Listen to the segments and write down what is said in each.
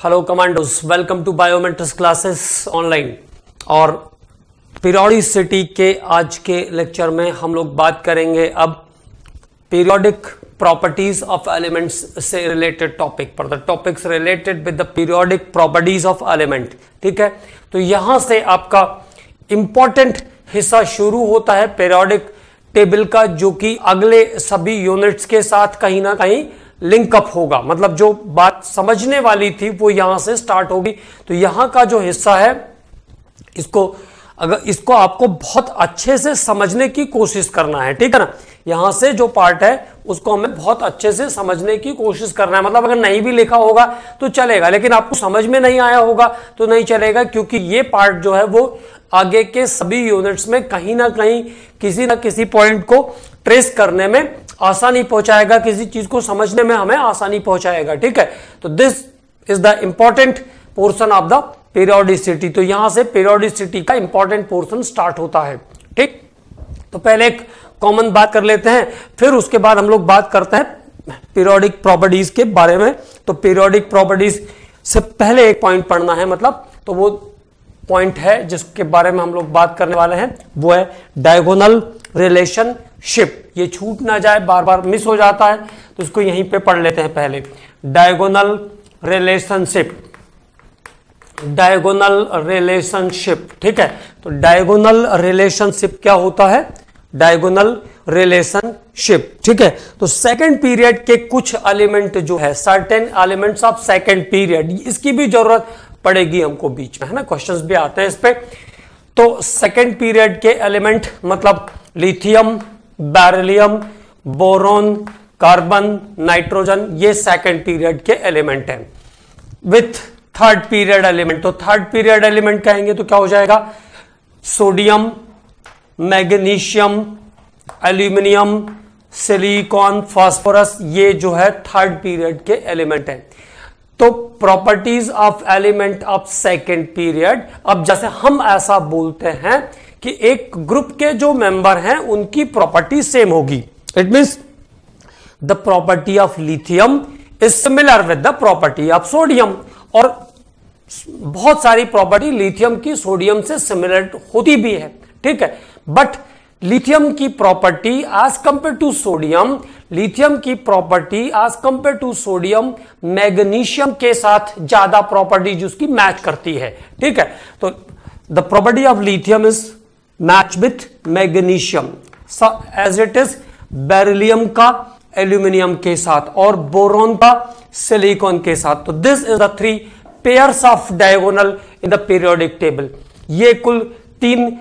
Hello commandos, welcome to biometrics classes online. और periodicity के आज के लेक्चर में हम लोग बात करेंगे अब पीरियोडिक प्रॉपर्टीज ऑफ एलिमेंट्स से रिलेटेड टॉपिक पर। The topics related with the periodic properties of element. ठीक है, तो यहां से आपका इंपॉर्टेंट हिस्सा शुरू होता है पीरियोडिक टेबल का, जो कि अगले सभी यूनिट्स के साथ कहीं ना कहीं लिंकअप होगा। मतलब जो बात समझने वाली थी वो यहां से स्टार्ट होगी। तो यहां का जो हिस्सा है इसको आपको बहुत अच्छे से समझने की कोशिश करना है। ठीक है ना, यहां से जो पार्ट है उसको हमें बहुत अच्छे से समझने की कोशिश करना है। मतलब अगर नहीं भी लिखा होगा तो चलेगा, लेकिन आपको समझ में नहीं आया होगा तो नहीं चलेगा, क्योंकि ये पार्ट जो है वो आगे के सभी यूनिट्स में कहीं ना कहीं किसी ना किसी पॉइंट को ट्रेस करने में आसानी पहुंचाएगा, किसी चीज को समझने में हमें आसानी पहुंचाएगा। ठीक है, तो this is the important portion of the periodicity. तो यहां से पीरियोडिसिटी का इंपॉर्टेंट पोर्शन स्टार्ट होता है। ठीक, तो पहले एक कॉमन बात कर लेते हैं, फिर उसके बाद हम लोग बात करते हैं पीरियोडिक प्रॉपर्टीज के बारे में। तो पीरियोडिक प्रॉपर्टीज से पहले एक पॉइंट पढ़ना है, मतलब तो वो पॉइंट है जिसके बारे में हम लोग बात करने वाले हैं, वो है डायगोनल रिलेशनशिप। ये छूट ना जाए, बार बार मिस हो जाता है, तो इसको यहीं पे पढ़ लेते हैं पहले। Diagonal relationship, diagonal relationship. ठीक है, तो डायगोनल रिलेशनशिप क्या होता है? Diagonal relationship. ठीक है, तो सेकंड पीरियड के कुछ एलिमेंट जो है, certain elements of second period, इसकी भी जरूरत पड़ेगी हमको बीच में, है ना, क्वेश्चंस भी आते हैं इस पे। तो सेकंड पीरियड के एलिमेंट मतलब lithium, beryllium, boron, carbon, nitrogen, ये सेकंड पीरियड के एलिमेंट हैं। विथ थर्ड पीरियड एलिमेंट, तो थर्ड पीरियड एलिमेंट कहेंगे तो क्या हो जाएगा? Sodium, magnesium, aluminium, silicon, phosphorus, ये जो है थर्ड पीरियड के एलिमेंट हैं। तो properties of element of second period, अब जैसे हम ऐसा बोलते हैं कि एक ग्रुप के जो मेंबर हैं उनकी प्रॉपर्टी सेम होगी। It means the property of lithium is similar with the property of sodium, और बहुत सारी प्रॉपर्टी लिथियम की सोडियम से सिमिलर होती भी है। ठीक है, बट लिथियम की property as compare to sodium, lithium की property as compare to sodium magnesium के साथ ज्यादा प्रॉपर्टी उसकी मैच करती है। ठीक है, तो the property of lithium is match with magnesium as it is beryllium का एल्यूमिनियम के साथ और बोरॉन का सिलिकॉन के साथ। तो this is the three pairs of diagonal in the periodic table. ये कुल 3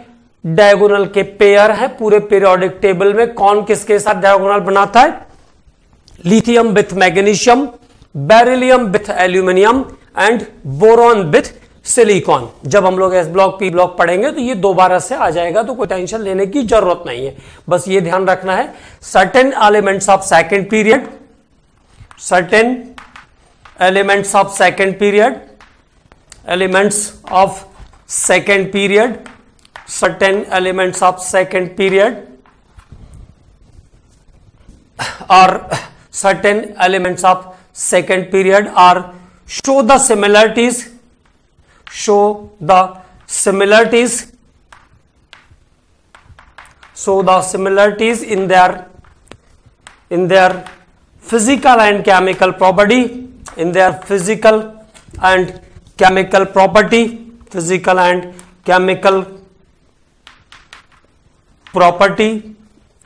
डायगोनल के पेयर है पूरे पीरियोडिक टेबल में। कौन किसके साथ डायगोनल बनाता है? Lithium with magnesium, beryllium with aluminium and boron with silicon. जब हम लोग एस ब्लॉक पी ब्लॉक पढ़ेंगे तो ये दोबारा से आ जाएगा, तो कोई टेंशन लेने की जरूरत नहीं है। बस ये ध्यान रखना है, certain elements of second period, certain elements of second period, elements of second period, certain elements of second period or certain elements of second period are show the similarities in their physical and chemical property, in their physical and chemical property, physical and chemical property,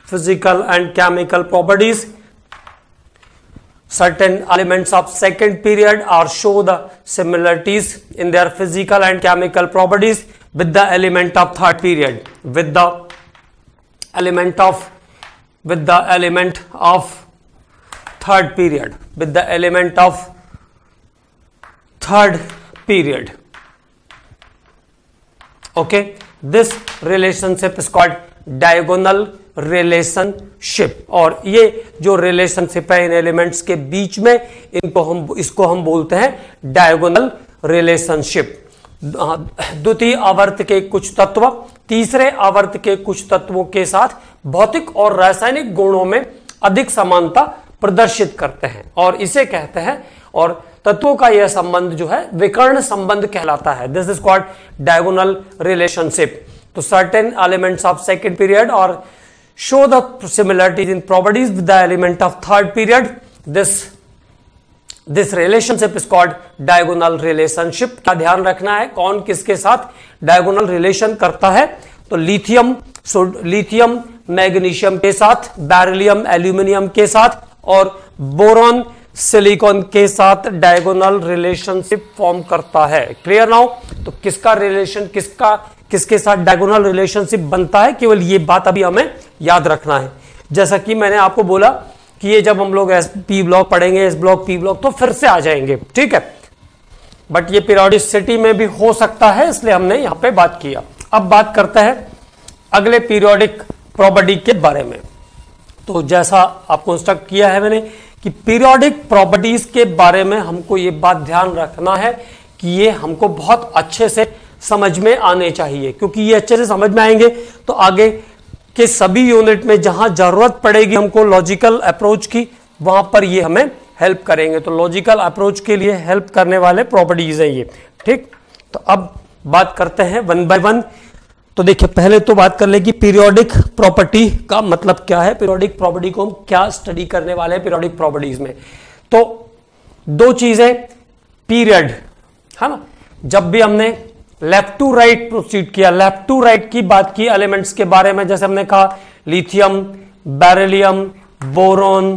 physical and chemical properties. Certain elements of second period are show the similarities in their physical and chemical properties with the element of third period, with the element of third period, with the element of third period. Okay, this relationship is called diagonal relationship. और ये जो relationship है इन elements के बीच में, इसको हम बोलते हैं डायगोनल रिलेशनशिप। द्वितीय आवर्त के कुछ तत्व तीसरे आवर्त के कुछ तत्वों के साथ भौतिक और रासायनिक गुणों में अधिक समानता प्रदर्शित करते हैं और इसे कहते हैं, और तत्वों का यह संबंध जो है विकर्ण संबंध कहलाता है। This is called diagonal relationship. तो certain elements of second period और show the similarities in properties with the element of third period, this relationship is called diagonal relationship. क्या ध्यान रखना है, कौन किसके साथ डायगोनल रिलेशन करता है? तो लिथियम मैग्नीशियम के साथ, बेरिलियम एल्यूमिनियम के साथ और बोरॉन सिलिकॉन के साथ डायगोनल रिलेशनशिप फॉर्म करता है। Clear now? तो किसका रिलेशन किसके साथ डायगोनल रिलेशनशिप बनता है, केवल ये बात अभी हमें याद रखना है। जैसा कि मैंने आपको बोला कि ये जब हम लोग एस पी ब्लॉक पढ़ेंगे, एस ब्लॉक पी ब्लॉक, तो फिर से आ जाएंगे, ठीक है। बट ये पीरियोडिसिटी में भी हो सकता है, इसलिए हमने यहां पे बात किया। अब बात करते हैं अगले पीरियोडिक प्रॉपर्टी के बारे में। तो जैसा आपको इंस्ट्रक्ट किया है मैंने कि पीरियोडिक प्रॉपर्टीज के बारे में हमको ये बात ध्यान रखना है कि ये हमको बहुत अच्छे से समझ में आने चाहिए, क्योंकि ये अच्छे से समझ में आएंगे तो आगे के सभी यूनिट में जहां जरूरत पड़ेगी हमको लॉजिकल अप्रोच की, वहां पर ये हमें हेल्प करेंगे। तो लॉजिकल अप्रोच के लिए हेल्प करने वाले प्रॉपर्टीज है ये, ठीक। तो अब बात करते हैं वन बाय वन। तो देखिए, पहले तो बात कर ले कि पीरियोडिक प्रॉपर्टी का मतलब क्या है, पीरियोडिक प्रॉपर्टी को हम क्या स्टडी करने वाले हैं पीरियोडिक प्रॉपर्टीज में। तो दो चीजें, पीरियड है ना, जब भी हमने लेफ्ट टू राइट प्रोसीड किया, लेफ्ट टू राइट की बात की एलिमेंट्स के बारे में, जैसे हमने कहा लिथियम, बेरिलियम, बोरॉन,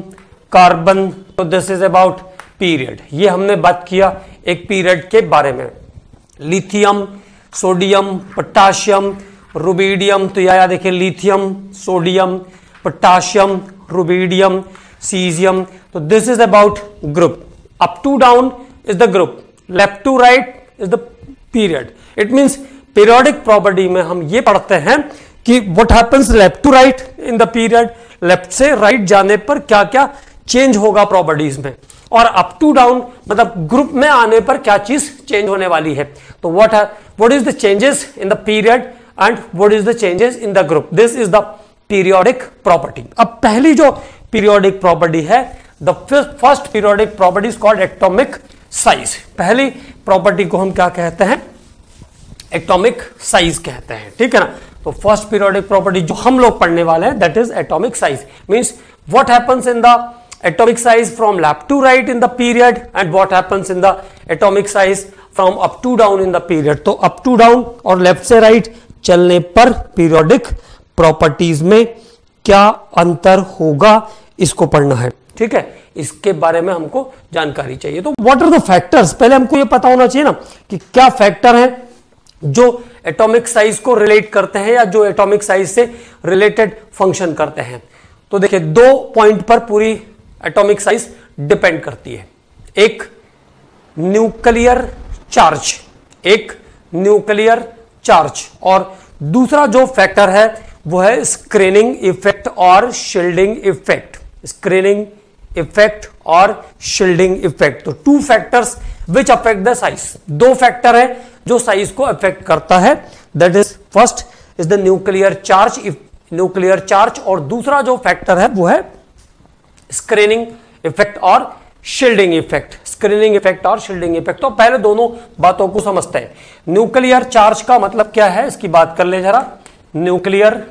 कार्बन, तो दिस इज अबाउट पीरियड। ये हमने बात किया एक पीरियड के बारे में। लिथियम, सोडियम, पोटाशियम, रुबिडियम, तो या देखिए lithium, sodium, potassium, rubidium, caesium, तो this is about group. Up to down is the group, left to right is the period. It means periodic property में हम ये पढ़ते हैं कि what happens left to right in the period, left से right जाने पर क्या क्या चेंज होगा प्रॉपर्टीज में, और अप टू डाउन मतलब ग्रुप में आने पर क्या चीज चेंज होने वाली है। तो what is the changes in the period and what is the changes in the group, this is the periodic property. अब पहली जो पीरियोडिक प्रॉपर्टी है, the first periodic property is called atomic size. पहली property को हम क्या कहते हैं, एटॉमिक साइज कहते हैं, ठीक है ना। तो फर्स्ट पीरियोडिक प्रॉपर्टी जो हम लोग पढ़ने वाले हैं that is atomic size. Means what happens in the atomic size from left to right in the period and what happens in the atomic size from up to down in the period। तो up to down और left से right चलने पर periodic properties में क्या अंतर होगा, इसको पढ़ना है, ठीक है। इसके बारे में हमको जानकारी चाहिए। तो what are the factors, पहले हमको ये पता होना चाहिए ना कि क्या फैक्टर है जो एटॉमिक साइज को रिलेट करते हैं या जो एटॉमिक साइज से रिलेटेड फंक्शन करते हैं। तो देखिए, दो पॉइंट पर पूरी एटॉमिक साइज डिपेंड करती है। एक न्यूक्लियर चार्ज, एक न्यूक्लियर चार्ज, और दूसरा जो फैक्टर है वो है स्क्रीनिंग इफेक्ट और शील्डिंग इफेक्ट। स्क्रीनिंग इफेक्ट और शील्डिंग इफेक्ट, तो two factors which affect the size. दो फैक्टर है जो साइज को अफेक्ट करता है, that is first is the nuclear charge, और दूसरा जो फैक्टर है वो है स्क्रीनिंग इफेक्ट और शील्डिंग इफेक्ट। स्क्रीनिंग इफेक्ट और शील्डिंग इफेक्ट, तो पहले दोनों बातों को समझते हैं। न्यूक्लियर चार्ज का मतलब क्या है, इसकी बात कर ले जरा। Nuclear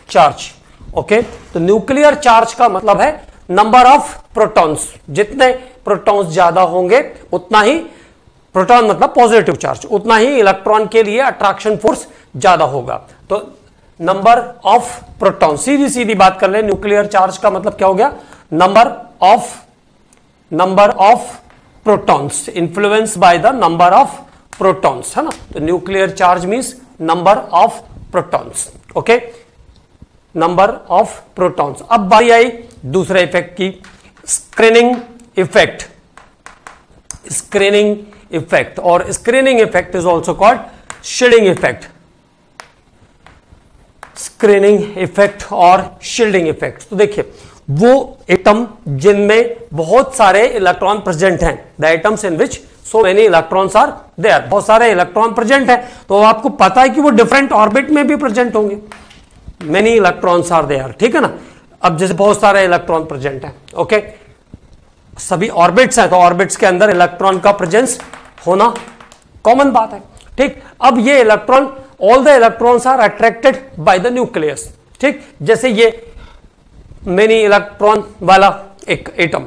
charge, okay. तो न्यूक्लियर चार्ज का मतलब है नंबर ऑफ प्रोटॉन्स। जितने प्रोटॉन्स ज्यादा होंगे उतना ही, प्रोटॉन मतलब पॉजिटिव चार्ज, उतना ही इलेक्ट्रॉन के लिए अट्रैक्शन फोर्स ज्यादा होगा। तो नंबर ऑफ प्रोटॉन, सीधी बात कर ले, न्यूक्लियर चार्ज का मतलब क्या हो गया, number of protons, influence by the number of protons, है ना। तो nuclear charge means number of protons, okay, number of protons. अब बारी आई दूसरे इफेक्ट की, स्क्रीनिंग इफेक्ट, और screening effect is also called shielding effect. Screening effect और शील्डिंग इफेक्ट, तो देखिए वो एटम जिनमें बहुत सारे इलेक्ट्रॉन प्रेजेंट हैं, the atoms in which so many electrons are there, बहुत सारे इलेक्ट्रॉन प्रेजेंट हैं, तो आपको पता है कि वो डिफरेंट ऑर्बिट में भी प्रेजेंट होंगे। मेनी इलेक्ट्रॉन्स आर देयर, ठीक है ना। अब जैसे बहुत सारे इलेक्ट्रॉन प्रेजेंट है, ओके, सभी ऑर्बिट्स हैं तो ऑर्बिट्स के अंदर इलेक्ट्रॉन का प्रेजेंस होना कॉमन बात है, ठीक। अब ये electron, all the electrons are attracted by the nucleus, ठीक। जैसे ये मेनी इलेक्ट्रॉन वाला एक एटम,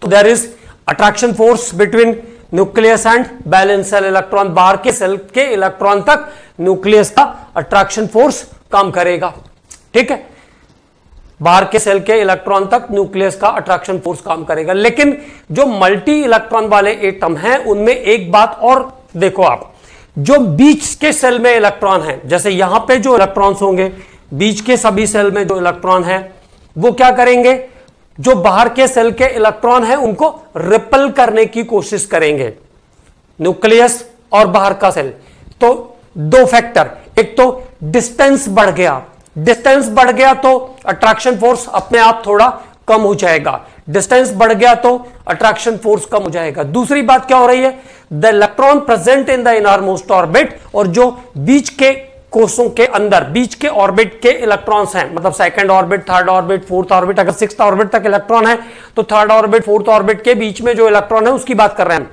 तो there is attraction force between nucleus and valence shell electron. बाहर के सेल के इलेक्ट्रॉन तक न्यूक्लियस का अट्रैक्शन फोर्स काम करेगा, ठीक है। बाहर के सेल के इलेक्ट्रॉन तक न्यूक्लियस का अट्रैक्शन फोर्स काम करेगा। लेकिन जो मल्टी इलेक्ट्रॉन वाले एटम हैं उनमें एक बात और देखो आप, जो बीच के सेल में इलेक्ट्रॉन है, जैसे यहां पे जो इलेक्ट्रॉन्स होंगे बीच के सभी सेल में जो इलेक्ट्रॉन है वो क्या करेंगे, जो बाहर के सेल के इलेक्ट्रॉन है उनको रिपेल करने की कोशिश करेंगे, न्यूक्लियस और बाहर का सेल। तो दो फैक्टर, एक तो डिस्टेंस बढ़ गया, डिस्टेंस बढ़ गया तो अट्रैक्शन फोर्स अपने आप थोड़ा कम हो जाएगा, डिस्टेंस बढ़ गया तो अट्रैक्शन फोर्स कम हो जाएगा। दूसरी बात क्या हो रही है, the electron present in the innermost orbit, और जो बीच के कोषों के अंदर बीच के ऑर्बिट के इलेक्ट्रॉन्स हैं, मतलब second orbit, third orbit, fourth orbit, अगर सिक्स्थ ऑर्बिट तक इलेक्ट्रॉन है तो थर्ड ऑर्बिट, फोर्थ ऑर्बिट के बीच में जो इलेक्ट्रॉन है उसकी बात कर रहे हैं।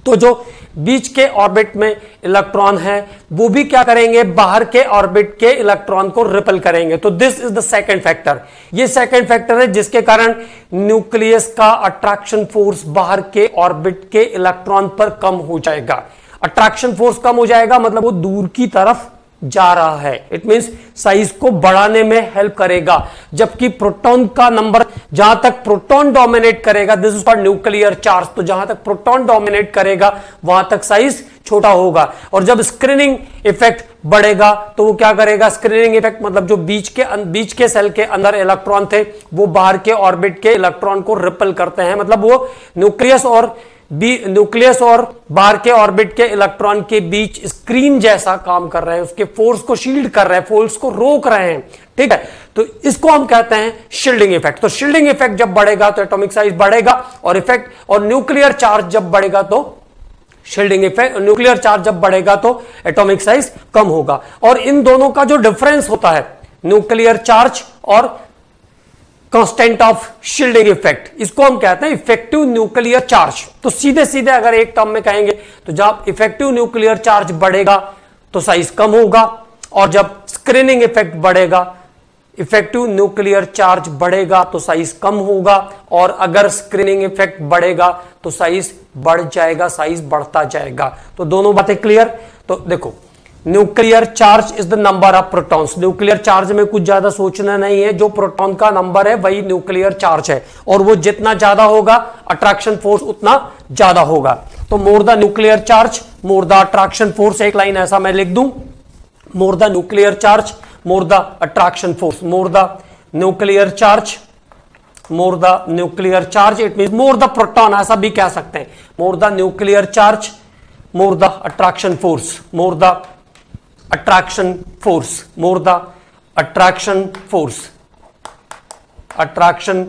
तो जो बीच के ऑर्बिट में इलेक्ट्रॉन है वो भी क्या करेंगे, बाहर के ऑर्बिट के इलेक्ट्रॉन को रिपेल करेंगे। तो this is the second factor, ये सेकंड फैक्टर है जिसके कारण न्यूक्लियस का अट्रैक्शन फोर्स बाहर के ऑर्बिट के इलेक्ट्रॉन पर कम हो जाएगा। अट्रैक्शन फोर्स कम हो जाएगा मतलब वो दूर की तरफ जा रहा है, इट मींस साइज को बढ़ाने में हेल्प करेगा। जबकि प्रोटॉन का नंबर, जहां तक प्रोटॉन डोमिनेट करेगा, this is called nuclear charge, तो जहां तक प्रोटॉन डोमिनेट करेगा वहां तक साइज छोटा होगा। और जब स्क्रीनिंग इफेक्ट बढ़ेगा तो वो क्या करेगा, स्क्रीनिंग इफेक्ट मतलब जो बीच के सेल के अंदर इलेक्ट्रॉन थे वो बाहर के ऑर्बिट के इलेक्ट्रॉन को रिपेल करते हैं, मतलब वो न्यूक्लियस और बाहर के ऑर्बिट के इलेक्ट्रॉन के बीच स्क्रीन जैसा काम कर रहे हैं, उसके फोर्स को शील्ड कर रहे हैं, फोर्स को रोक रहे हैं, ठीक है। तो इसको हम कहते हैं शील्डिंग इफेक्ट। तो शील्डिंग इफेक्ट जब बढ़ेगा तो एटॉमिक साइज बढ़ेगा, और इफेक्ट और न्यूक्लियर चार्ज जब बढ़ेगा तो शील्डिंग इफेक्ट, न्यूक्लियर चार्ज जब बढ़ेगा तो एटॉमिक साइज कम होगा। और इन दोनों का जो डिफरेंस होता है, न्यूक्लियर चार्ज और कांस्टेंट ऑफ शील्डिंग इफेक्ट, इसको हम कहते हैं इफेक्टिव न्यूक्लियर चार्ज। तो सीधे सीधे अगर एक टर्म में कहेंगे तो जब इफेक्टिव न्यूक्लियर चार्ज बढ़ेगा तो साइज कम होगा, और जब स्क्रीनिंग इफेक्ट बढ़ेगा, इफेक्टिव न्यूक्लियर चार्ज बढ़ेगा तो साइज कम होगा, और अगर स्क्रीनिंग इफेक्ट बढ़ेगा तो साइज बढ़ जाएगा, साइज बढ़ता जाएगा। तो दोनों बातें क्लियर। तो देखो, nuclear charge is the number of protons. Nuclear charge में कुछ ज्यादा सोचना नहीं है, जो प्रोटॉन का नंबर है वही न्यूक्लियर चार्ज है, और वो जितना ज्यादा होगा अट्रैक्शन फोर्स उतना ज्यादा होगा। तो more the nuclear charge more the attraction force, एक लाइन ऐसा मैं लिख दूं, more the nuclear charge more the attraction force, more the nuclear charge more the nuclear charge, it mean more the proton, ऐसा भी कह सकते हैं, more the nuclear charge more the attraction force, more the attraction force, more the attraction force, attraction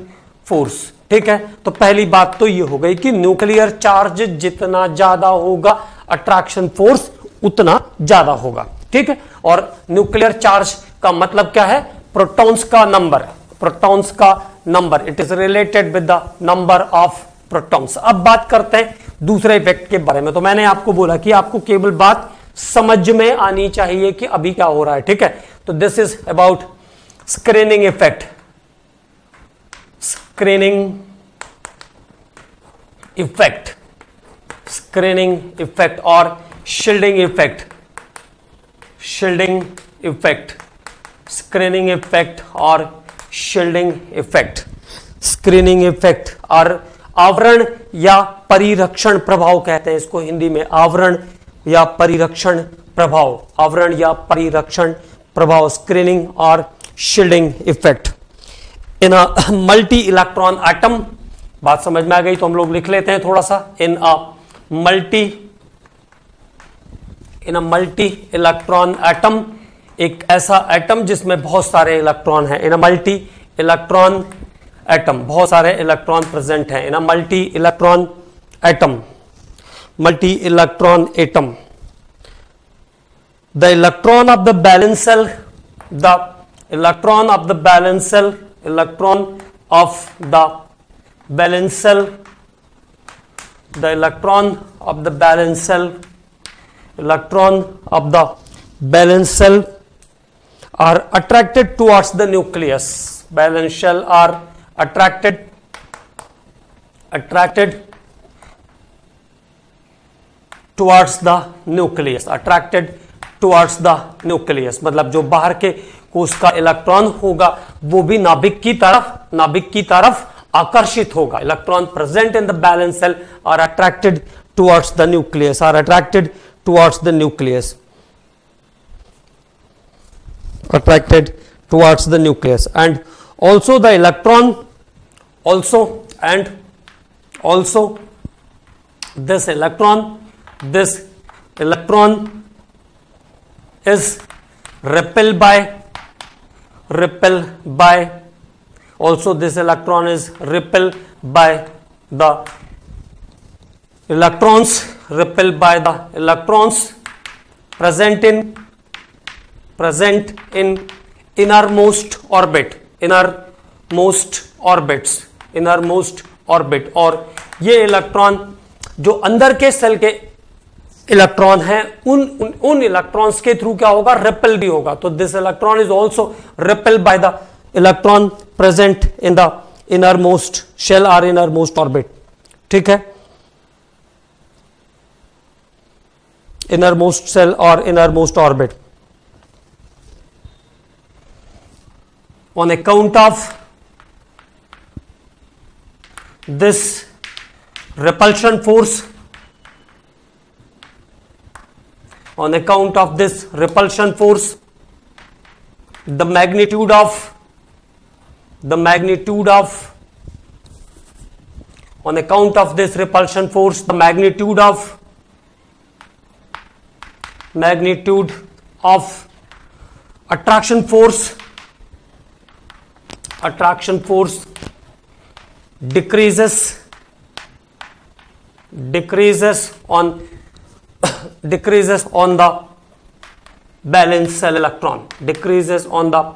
force, ठीक है। तो पहली बात तो ये हो गई कि न्यूक्लियर चार्ज जितना ज्यादा होगा अट्रैक्शन फोर्स उतना ज्यादा होगा, ठीक है। और न्यूक्लियर चार्ज का मतलब क्या है, प्रोटॉन्स का नंबर, प्रोटॉन्स का number, it is related with the number of protons. अब बात करते हैं दूसरे इफेक्ट के बारे में। तो मैंने आपको बोला कि आपको केवल बात समझ में आनी चाहिए कि अभी क्या हो रहा है, ठीक है। तो this is about screening effect, screening effect, screening effect और shielding effect, shielding effect, screening effect और शील्डिंग इफेक्ट। स्क्रीनिंग इफेक्ट और आवरण या परिरक्षण प्रभाव कहते हैं इसको हिंदी में, आवरण या परिरक्षण प्रभाव, आवरण या परिरक्षण प्रभाव, स्क्रीनिंग और shielding effect in a multi electron atom. बात समझ में आ गई तो हम लोग लिख लेते हैं थोड़ा सा, in a multi electron atom, एक ऐसा एटम जिसमें बहुत सारे इलेक्ट्रॉन हैं। In a multi electron atom, बहुत सारे इलेक्ट्रॉन प्रेजेंट हैं in a multi electron atom, multi electron atom. The electron of the valence shell, the electron of the valence shell, electron of the valence shell, the electron of the valence shell, electron of the valence shell are attracted towards the nucleus. Valence shell are attracted towards the nucleus, attracted towards the nucleus, मतलब जो बाहर के कोश का electron होगा वो भी नाभिक की तरफ आकर्षित होगा. Electron present in the valence shell are attracted towards the nucleus, are attracted towards the nucleus, attracted towards the nucleus. And also the electron also this electron is repelled by also this electron is repelled by the electrons, repelled by the electrons present in innermost orbit, innermost orbit. और ये electron जो अंदर के cell के electron हैं उन electrons के through क्या होगा, रिपेल भी होगा. तो this electron is also repelled by the electron present in the innermost shell और इनरमोस्ट ऑर्बिट. ठीक है, इनरमोस्ट शेल और innermost orbit. On account of this repulsion force, on account of this repulsion force, the magnitude of on account of this repulsion force, the magnitude of attraction force decreases on the valence shell electron, decreases on the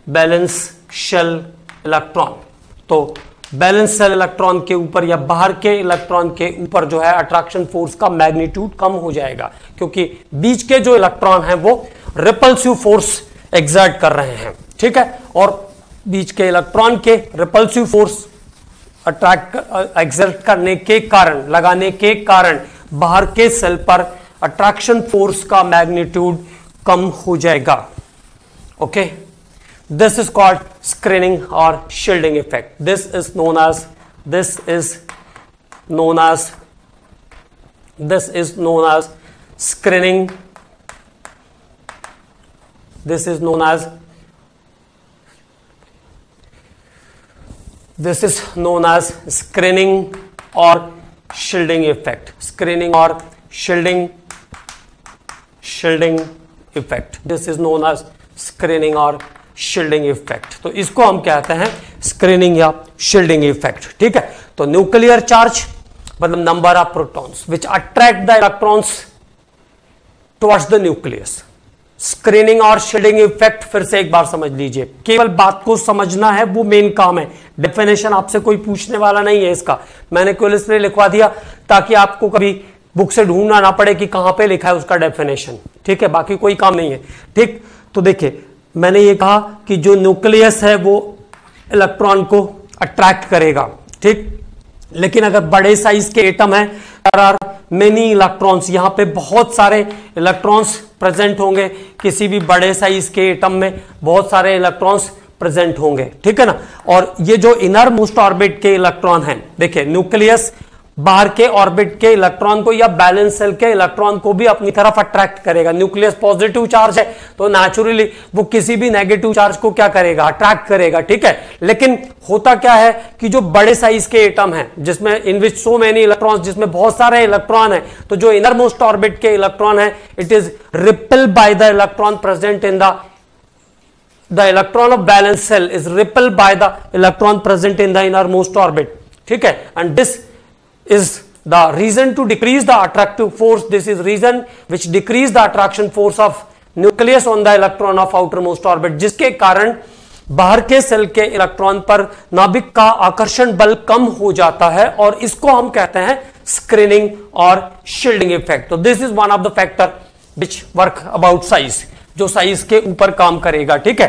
valence shell electron. तो balance shell electron के ऊपर या बाहर के electron के ऊपर जो है अट्रैक्शन फोर्स का मैग्नीट्यूड कम हो जाएगा, क्योंकि बीच के जो इलेक्ट्रॉन हैं वो रिपल्सिव फोर्स एक्सर्ट कर रहे हैं. ठीक है, और बीच के इलेक्ट्रॉन के रिपल्सिव फोर्स एक्सर्ट करने के कारण, लगाने के कारण बाहर के सेल पर अट्रैक्शन फोर्स का मैग्नीट्यूड कम हो जाएगा. Okay, this is called screening और shielding effect. This is known as screening. This is known as screening or shielding effect. Screening or shielding effect. This is known as screening or shielding effect. तो इसको हम कहते हैं screening या shielding effect. ठीक है, तो न्यूक्लियर चार्ज मतलब number of protons which attract the electrons towards the nucleus. Screening और शील्डिंग इफेक्ट फिर से एक बार समझ लीजिए, केवल बात को समझना है, वो मेन काम है. डेफिनेशन आपसे कोई पूछने वाला नहीं है इसका, मैंने केवल इसलिए लिखवा दिया ताकि आपको कभी बुक से ढूंढना ना पड़े कि कहां पे लिखा है उसका डेफिनेशन. ठीक है, बाकी कोई काम नहीं है. ठीक, तो देखिए मैंने ये कहा कि जो न्यूक्लियस है वो इलेक्ट्रॉन को अट्रैक्ट करेगा. ठीक, लेकिन अगर बड़े साइज के एटम है, देयर आर मेनी इलेक्ट्रॉन्स, यहां पे बहुत सारे इलेक्ट्रॉन्स प्रेजेंट होंगे. किसी भी बड़े साइज के एटम में बहुत सारे इलेक्ट्रॉन्स प्रेजेंट होंगे. ठीक है ना, और ये जो इनर मोस्ट ऑर्बिट के इलेक्ट्रॉन हैं, देखिए न्यूक्लियस बाहर के ऑर्बिट के इलेक्ट्रॉन को या बैलेंस सेल के इलेक्ट्रॉन को भी अपनी तरफ अट्रैक्ट करेगा. न्यूक्लियस पॉजिटिव चार्ज है तो नेचुरली वो किसी भी नेगेटिव चार्ज को क्या करेगा, अट्रैक्ट करेगा. ठीक है, लेकिन होता क्या है कि जो बड़े साइज के एटम है जिसमें इन विच सो मेनी इलेक्ट्रॉन्स, जिसमें बहुत सारे इलेक्ट्रॉन है, तो जो इनर मोस्ट ऑर्बिट के इलेक्ट्रॉन है it is repelled by the electron present in the electron of valence shell is repelled by the electron present in the inner most orbit. ठीक है, and this is the reason to decrease the attractive force. This is reason which decrease the attraction force of nucleus on the electron of outer most orbit, जिसके कारण बाहर के cell के electron पर नाभिक का आकर्षण बल कम हो जाता है और इसको हम कहते हैं स्क्रीनिंग और शील्डिंग इफेक्ट। तो this is one of the factor which work about size, जो साइज के ऊपर काम करेगा, ठीक है।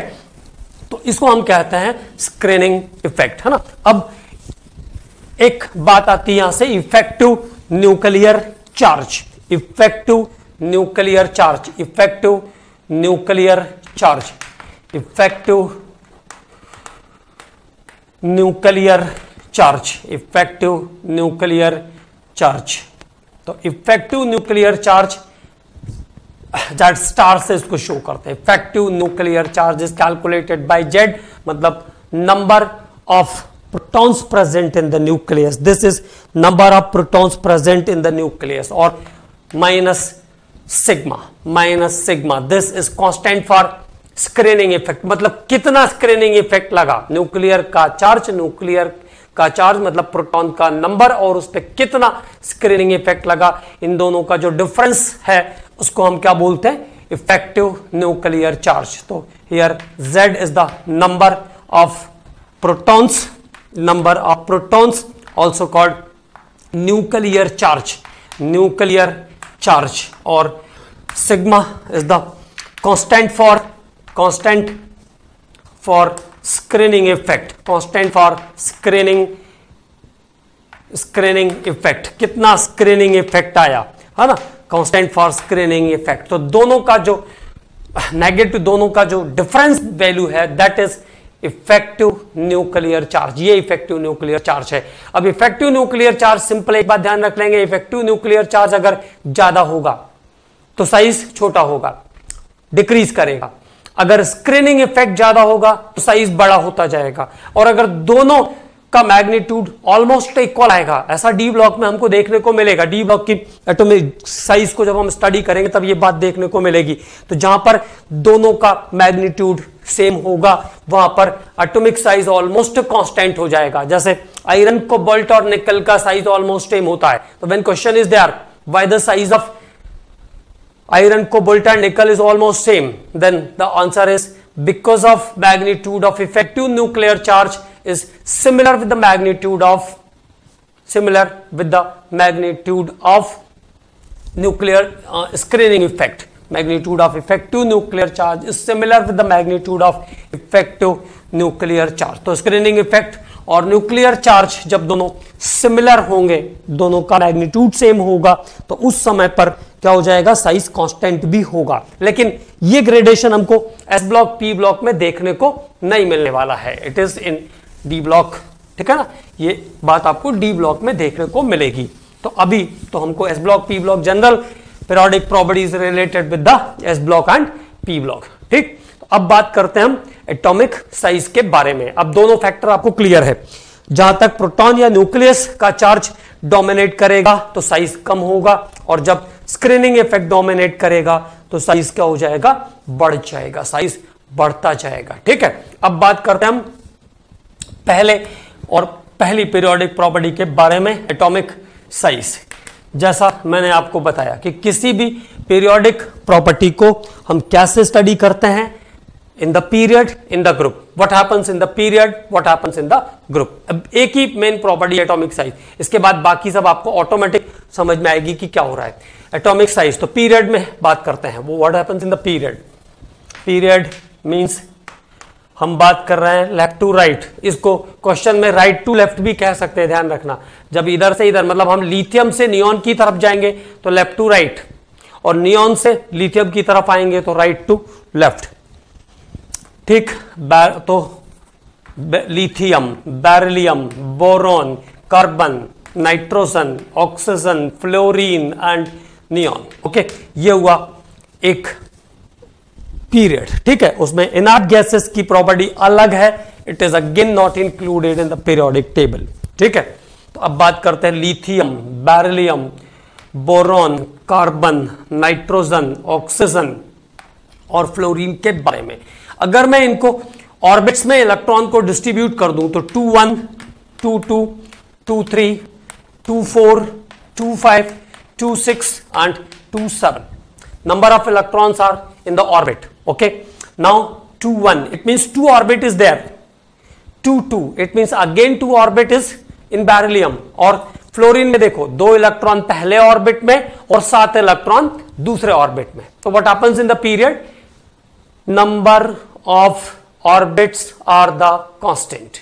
तो इसको हम कहते हैं स्क्रीनिंग इफेक्ट, है ना। अब एक बात आती है यहां से, effective nuclear charge, effective nuclear charge, effective nuclear charge, effective nuclear charge, effective nuclear charge. तो effective nuclear charge Z star से इसको शो करते हैं। Effective nuclear charge is calculated by Z, मतलब number of protons present in the nucleus, this is number of protons present in the nucleus, और minus sigma, this is constant for screening effect, मतलब कितना screening effect लगा, nuclear का charge मतलब proton का number और उस पर कितना स्क्रीनिंग इफेक्ट लगा, इन दोनों का जो डिफरेंस है उसको हम क्या बोलते हैं, इफेक्टिव न्यूक्लियर चार्ज। तो here Z is the number of protons, also called nuclear charge, और sigma is the constant for screening effect, constant for screening effect, कितना स्क्रीनिंग इफेक्ट आया, है ना, कांस्टेंट फॉर स्क्रीनिंग इफेक्ट। तो दोनों का जो नेगेटिव, दोनों का जो डिफरेंस वैल्यू है that is effective nuclear charge, ये इफेक्टिव न्यूक्लियर चार्ज है। अब इफेक्टिव न्यूक्लियर चार्ज, सिंपल एक बात ध्यान रख लेंगे, इफेक्टिव न्यूक्लियर चार्ज अगर ज्यादा होगा तो साइज छोटा होगा, डिक्रीज करेगा, अगर स्क्रीनिंग इफेक्ट ज्यादा होगा तो साइज बड़ा होता जाएगा, और अगर दोनों का मैग्नीट्यूड ऑलमोस्ट इक्वल आएगा, ऐसा डी ब्लॉक में हमको देखने को मिलेगा। डी ब्लॉक की एटॉमिक साइज को जब हम स्टडी करेंगे तब ये बात देखने को मिलेगी। तो जहां पर दोनों का मैग्नीट्यूड सेम होगा वहां पर एटॉमिक साइज ऑलमोस्ट कांस्टेंट हो जाएगा। जैसे आयरन, कोबाल्ट और निकल का साइज ऑलमोस्ट सेम होता है। तो when question is there why the size of iron, cobalt and nickel is almost same, then the answer is because of magnitude of effective nuclear charge is similar with the magnitude of nuclear screening effect. Magnitude of effective nuclear charge is similar with the magnitude of effective nuclear charge. तो screening effect और nuclear charge जब दोनों similar होंगे, दोनों का magnitude same होगा, तो उस समय पर क्या हो जाएगा, साइज कांस्टेंट भी होगा। लेकिन ये ग्रेडेशन हमको एस ब्लॉक, पी ब्लॉक में देखने को नहीं मिलने वाला है, it is in D block, ठीक है ना। ये बात आपको डी ब्लॉक में देखने को मिलेगी। तो अभी तो हमको S block, P block, general periodic properties related with the S block and P block, ठीक। तो अब बात करते हैं हम एटॉमिक साइज के बारे में। अब दोनों फैक्टर आपको क्लियर है, जहां तक प्रोटॉन या न्यूक्लियस का चार्ज डोमिनेट करेगा तो साइज कम होगा, और जब स्क्रीनिंग इफेक्ट डोमिनेट करेगा तो साइज क्या हो जाएगा, बढ़ जाएगा, साइज बढ़ता जाएगा, ठीक है। अब बात करते हैं हम पहली पीरियोडिक प्रॉपर्टी के बारे में, एटॉमिक साइज। जैसा मैंने आपको बताया कि किसी भी पीरियोडिक प्रॉपर्टी को हम कैसे स्टडी करते हैं, इन the period, in the group, what happens in the period, what happens in the group. अब एक ही मेन प्रॉपर्टी एटॉमिक साइज, इसके बाद बाकी सब आपको ऑटोमेटिक समझ में आएगी कि क्या हो रहा है। एटॉमिक साइज तो पीरियड में बात करते हैं, वो what happens in the period. Period means हम बात कर रहे हैं लेफ्ट टू राइट, इसको क्वेश्चन में राइट टू लेफ्ट भी कह सकते हैं, ध्यान रखना। जब इधर से इधर, मतलब हम लिथियम से नियॉन की तरफ जाएंगे तो लेफ्ट टू राइट, और नियॉन से लिथियम की तरफ आएंगे तो राइट टू लेफ्ट, ठीक। तो lithium, beryllium, boron, carbon, nitrogen, oxygen, fluorine and neon, okay. ये हुआ एक पीरियड, ठीक है। उसमें इनर्ट गैसेस की प्रॉपर्टी अलग है, it is again not included in the periodic table, ठीक है। तो अब बात करते हैं lithium, beryllium, boron, carbon, nitrogen, oxygen और फ्लोरीन के बारे में। अगर मैं इनको ऑर्बिट्स में इलेक्ट्रॉन को डिस्ट्रीब्यूट कर दूं तो 2 1 2 2 2 3 2 4 2 5 2 6 and 2 7, number of electrons are in the orbit. Okay, now 2 1, it means 2 orbit is there. 2 2, it means again 2 orbit is in beryllium. और फ्लोरीन में देखो 2 इलेक्ट्रॉन पहले ऑर्बिट में और 7 इलेक्ट्रॉन दूसरे ऑर्बिट में. तो what happens in the period? Number of orbits are the constant.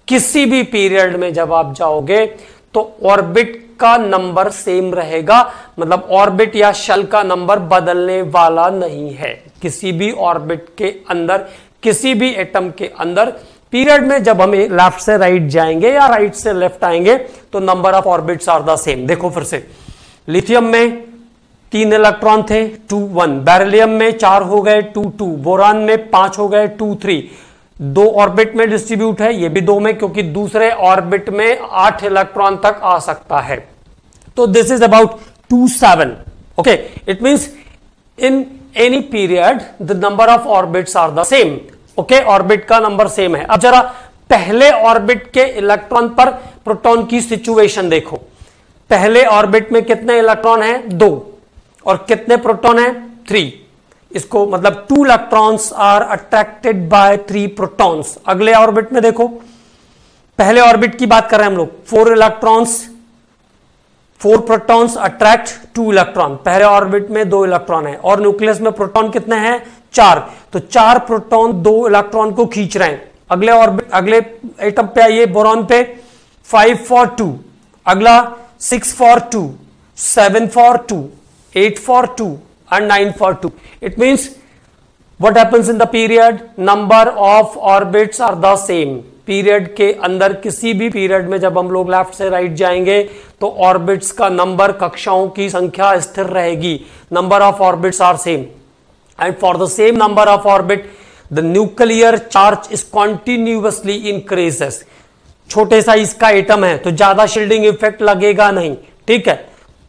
किसी भी पीरियड में जब आप जाओगे तो ऑर्बिट का नंबर सेम रहेगा, मतलब ऑर्बिट या शेल का नंबर बदलने वाला नहीं है. किसी भी ऑर्बिट के अंदर, किसी भी एटम के अंदर पीरियड में जब हम लेफ्ट से राइट जाएंगे या राइट से लेफ्ट आएंगे तो number of orbits are the same. देखो फिर से, लिथियम में 3 इलेक्ट्रॉन थे 2 1, बेरिलियम में 4 हो गए 2 2, बोरान में 5 हो गए 2 3. 2 ऑर्बिट में डिस्ट्रीब्यूट है, ये भी 2 में, क्योंकि दूसरे ऑर्बिट में 8 इलेक्ट्रॉन तक आ सकता है. तो this is about 2 7. Okay, it means in any period the number of orbits are the same. Okay, orbit का नंबर सेम है. अब जरा पहले ऑर्बिट के इलेक्ट्रॉन पर प्रोटॉन की सिचुएशन देखो. पहले ऑर्बिट में कितने इलेक्ट्रॉन हैं? 2. और कितने प्रोटॉन हैं? 3. इसको मतलब 2 electrons are attracted by 3 protons. अगले ऑर्बिट में देखो, पहले ऑर्बिट की बात कर रहे हैं हम लोग. 4 इलेक्ट्रॉन्स, 4 प्रोटॉन्स अट्रैक्ट 2 इलेक्ट्रॉन. पहले ऑर्बिट में 2 इलेक्ट्रॉन है और न्यूक्लियस में प्रोटॉन कितने हैं? 4. तो 4 प्रोटॉन 2 इलेक्ट्रॉन को खींच रहे हैं. अगले ऑर्बिट, अगले एटम पे आइए, बोरॉन पे 5 for 2, अगला 6 for 2, 7 for 2, 8 for 2 and 9 for 2. It means what happens in the period? Number of orbits are the same. Period के अंदर, किसी भी पीरियड में जब हम लोग लेफ्ट से राइट जाएंगे तो ऑर्बिट्स का नंबर, कक्षाओं की संख्या स्थिर रहेगी. Number of orbits are same. And for the same number of orbit, the nuclear charge is continuously increases. छोटे साइज का एटम है तो ज्यादा शील्डिंग इफेक्ट लगेगा नहीं. ठीक है,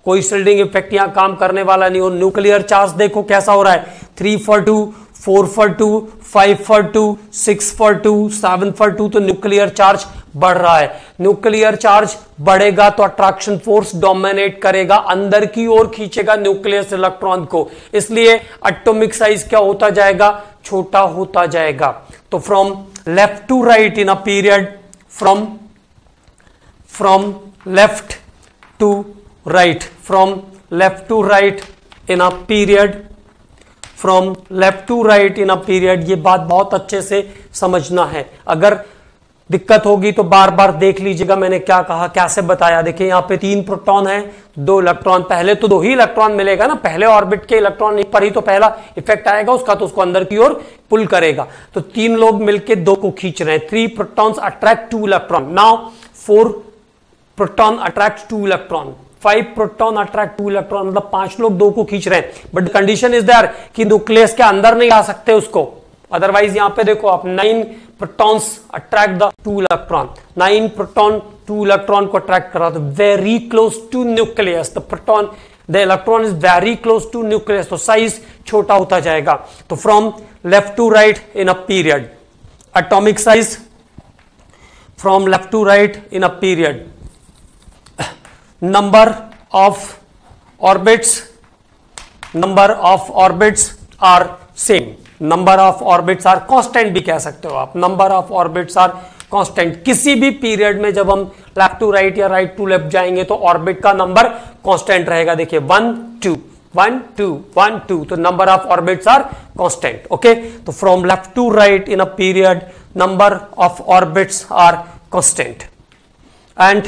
कोई शील्डिंग इफेक्ट यहां काम करने वाला नहीं. और न्यूक्लियर चार्ज देखो कैसा हो रहा है. 3 for 2, 4 for 2, 5 for 2, 6 for 2, 7 for 2. तो न्यूक्लियर चार्ज बढ़ रहा है. न्यूक्लियर चार्ज बढ़ेगा तो अट्रैक्शन फोर्स डोमिनेट करेगा, अंदर की ओर खींचेगा न्यूक्लियस इलेक्ट्रॉन को. इसलिए एटॉमिक साइज क्या होता जाएगा? छोटा होता जाएगा. तो from left to right in a period, from left to right, from left to right in a period, from left to right in a period. ये बात बहुत अच्छे से समझना है. अगर दिक्कत होगी तो बार बार देख लीजिएगा मैंने क्या कहा, कैसे बताया. देखिए यहाँ पे 3 प्रोटॉन है, 2 इलेक्ट्रॉन. पहले तो 2 ही इलेक्ट्रॉन मिलेगा ना, पहले ऑर्बिट के इलेक्ट्रॉन पर ही तो पहला इफेक्ट आएगा उसका, तो उसको अंदर की ओर पुल करेगा. तो 3 लोग मिलके 2 को खींच रहे हैं. 3 protons attract 2 electron. Now 4 proton attract 2 electron. 5 proton attract 2 electron, मतलब 5 लोग 2 को खींच रहे हैं. बट कंडीशन इज देयर कि न्यूक्लियस के अंदर नहीं आ सकते उसको. अदरवाइज यहां पे देखो आप 9 protons attract the 2 electron. 9 proton 2 electron को अट्रैक्ट कर रहा है, very close to nucleus. The proton, the electron is very close to nucleus, तो साइज छोटा होता जाएगा. तो from left to right in a period, atomic size from left to right in a period, number of orbits are same. number of orbits are constant भी कह सकते हो आप. number of orbits are constant. किसी भी period में जब हम लेफ्ट टू राइट या राइट टू लेफ्ट जाएंगे तो ऑर्बिट का नंबर कांस्टेंट रहेगा. देखिए 1 2 1 2 1 2, तो number of orbits are constant. Okay, तो from left to right in a period number of orbits are constant and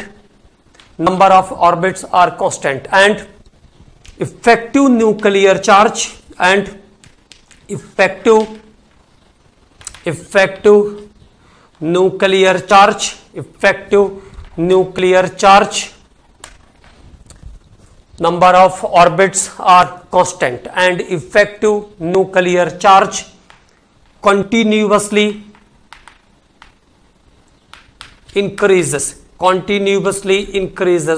number of orbits are constant, and effective nuclear charge and effective nuclear charge, number of orbits are constant and effective nuclear charge continuously increases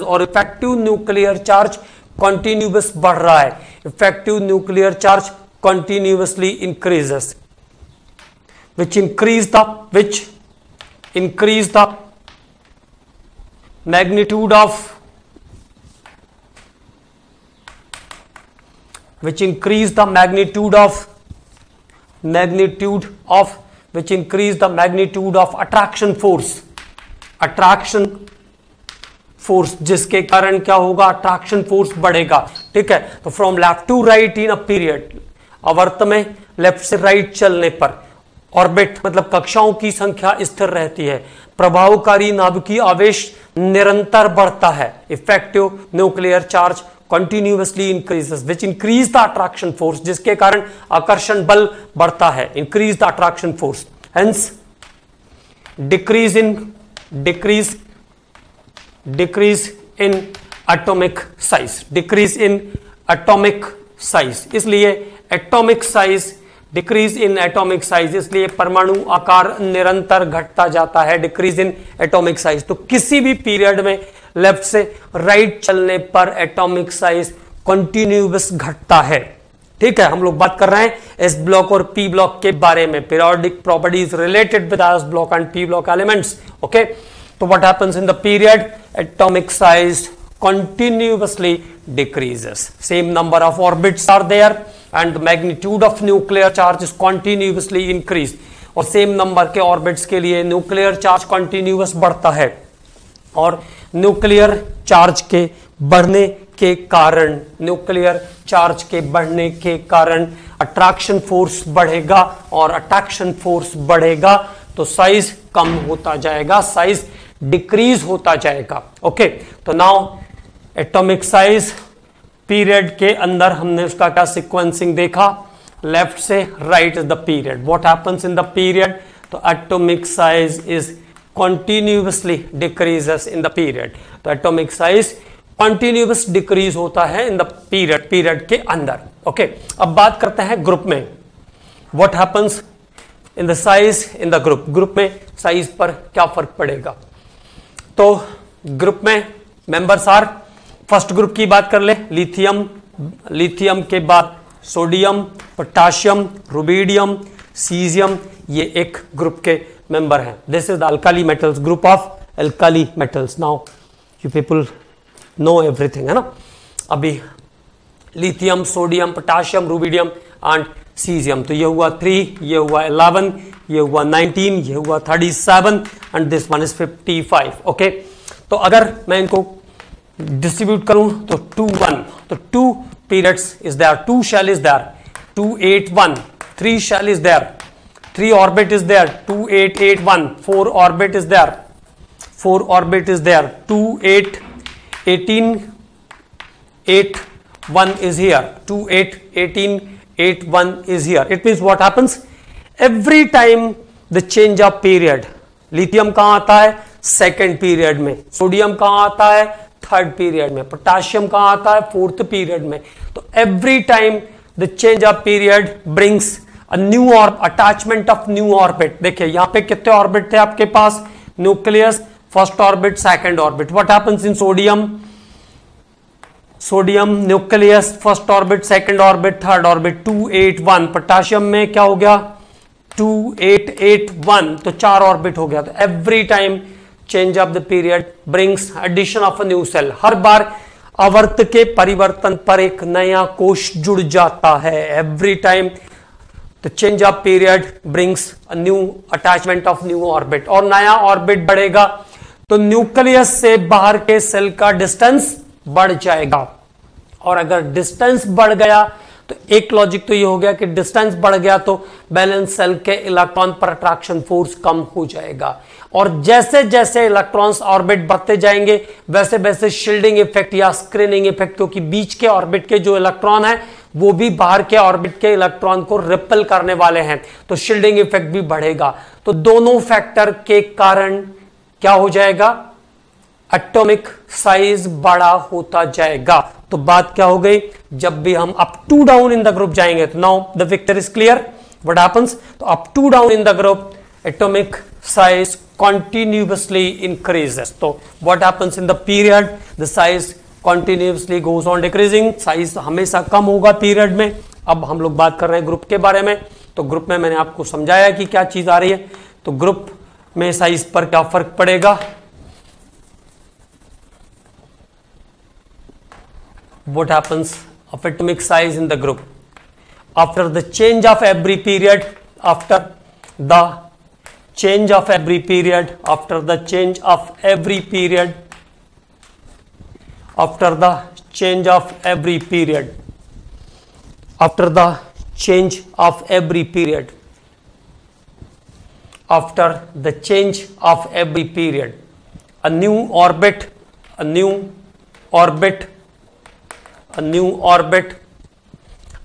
और effective nuclear charge continuous बढ़ रहा है. Effective nuclear charge continuously increases, which increase the magnitude of which increase the magnitude of attraction force, जिसके कारण क्या होगा, attraction force बढ़ेगा। ठीक है, तो from left to right in a period, आवर्त में लेफ्ट से राइट चलने पर, ऑर्बिट मतलब कक्षाओं की संख्या स्थिर रहती है, प्रभावकारी नाभिकीय आवेश निरंतर बढ़ता है, effective nuclear charge continuously increases which increase the attraction force, जिसके कारण आकर्षण बल बढ़ता है, increase the attraction force, hence decrease in atomic size, इसलिए atomic size, decrease in atomic size, इसलिए परमाणु आकार निरंतर घटता जाता है, डिक्रीज इन एटॉमिक साइज। तो किसी भी पीरियड में लेफ्ट से राइट चलने पर एटॉमिक साइज कंटिन्यूअस घटता है। ठीक है, हम लोग बात कर रहे हैं एस ब्लॉक और पी ब्लॉक के बारे में, periodic properties related with S block and P block elements. Okay, तो what happens in the period, atomic size continuously decreases, same number of orbits are there and the magnitude of nuclear charge is continuously increased, और same number के orbits के लिए nuclear charge continuous बढ़ता है, और nuclear charge के बढ़ने के कारण attraction force बढ़ेगा, और attraction force बढ़ेगा तो size कम होता जाएगा, size डिक्रीज होता जाएगा। ओके, तो नाउ एटॉमिक साइज पीरियड के अंदर हमने उसका क्या सीक्वेंसिंग देखा, लेफ्ट से right is the period, what happens in the period, तो atomic size is continuously decreases in the period, तो एटॉमिक साइज कंटिन्यूअस डिक्रीज होता है इन द पीरियड के अंदर। ओके, अब बात करते हैं ग्रुप में, what happens in the size in the group में साइज पर क्या फर्क पड़ेगा। तो ग्रुप में मेंबर्स आर, फर्स्ट ग्रुप की बात कर ले, लिथियम के बाद सोडियम, पोटाशियम, रुबिडियम, सीजियम, ये एक ग्रुप के मेंबर हैं। This is the alkali metals, group of alkali metals. Now you people know everything, है ना। अभी lithium, sodium, potassium, rubidium and caesium, तो ये हुआ 3, ये हुआ 11, ये हुआ 19, ये हुआ 37 and this one is 55। Okay, तो अगर मैं इनको डिस्ट्रीब्यूट करूं तो 2 1, तो 2 periods is there, 2 shell is there, 2 8 1, 3 shell is there, 3 orbit is there, 2 8 8 1, 4 orbit is there, 4 orbit is there, 2 8 18 8 1 is here, 2 8 18 8 1 is here. It means what happens, every time the change of period, lithium कहां आता है, second period में, sodium कहां आता है, third period में, potassium कहां आता है, फोर्थ पीरियड में। तो every time the change of period brings a new attachment of new orbit. देखिए यहां पे कितने ऑर्बिट थे आपके पास, nucleus, first orbit, second orbit. What happens in sodium nucleus, first orbit, second orbit, third orbit, 2 8 1। Potassium में क्या हो गया, 2 8 8 1, तो 4 ऑर्बिट हो गया। तो every time change of the period brings addition of a new shell, हर बार आवर्त के परिवर्तन पर एक नया कोश जुड़ जाता है। Every time the change of period brings a new attachment of new orbit, और नया ऑर्बिट बढ़ेगा तो न्यूक्लियस से बाहर के सेल का डिस्टेंस बढ़ जाएगा। और अगर डिस्टेंस बढ़ गया तो एक लॉजिक तो ये हो गया कि डिस्टेंस बढ़ गया तो बैलेंस सेल के इलेक्ट्रॉन पर अट्रैक्शन फोर्स कम हो जाएगा, और जैसे जैसे इलेक्ट्रॉन्स ऑर्बिट बढ़ते जाएंगे वैसे वैसे शील्डिंग इफेक्ट या स्क्रीनिंग इफेक्ट, क्योंकि बीच के ऑर्बिट के जो इलेक्ट्रॉन है वो भी बाहर के ऑर्बिट के इलेक्ट्रॉन को रिपेल करने वाले हैं, तो शील्डिंग इफेक्ट भी बढ़ेगा। तो दोनों फैक्टर के कारण क्या हो जाएगा, एटॉमिक साइज बड़ा होता जाएगा। तो बात क्या हो गई, जब भी हम up to down in the group जाएंगे तो now the picture is clear what happens. तो up to down in the group atomic size continuously increases. तो what happens in the period, the size continuously goes on decreasing, size हमेशा कम होगा period में। अब हम लोग बात कर रहे हैं ग्रुप के बारे में। तो ग्रुप में मैंने आपको समझाया कि क्या चीज आ रही है। तो ग्रुप में साइज पर क्या फर्क पड़ेगा, what happens of atomic size in the group. After the change of every period, after the change of every period, after the change of every period, after the change of every period, after the change of every period, after the change of every period, a new orbit, a new orbit, a new orbit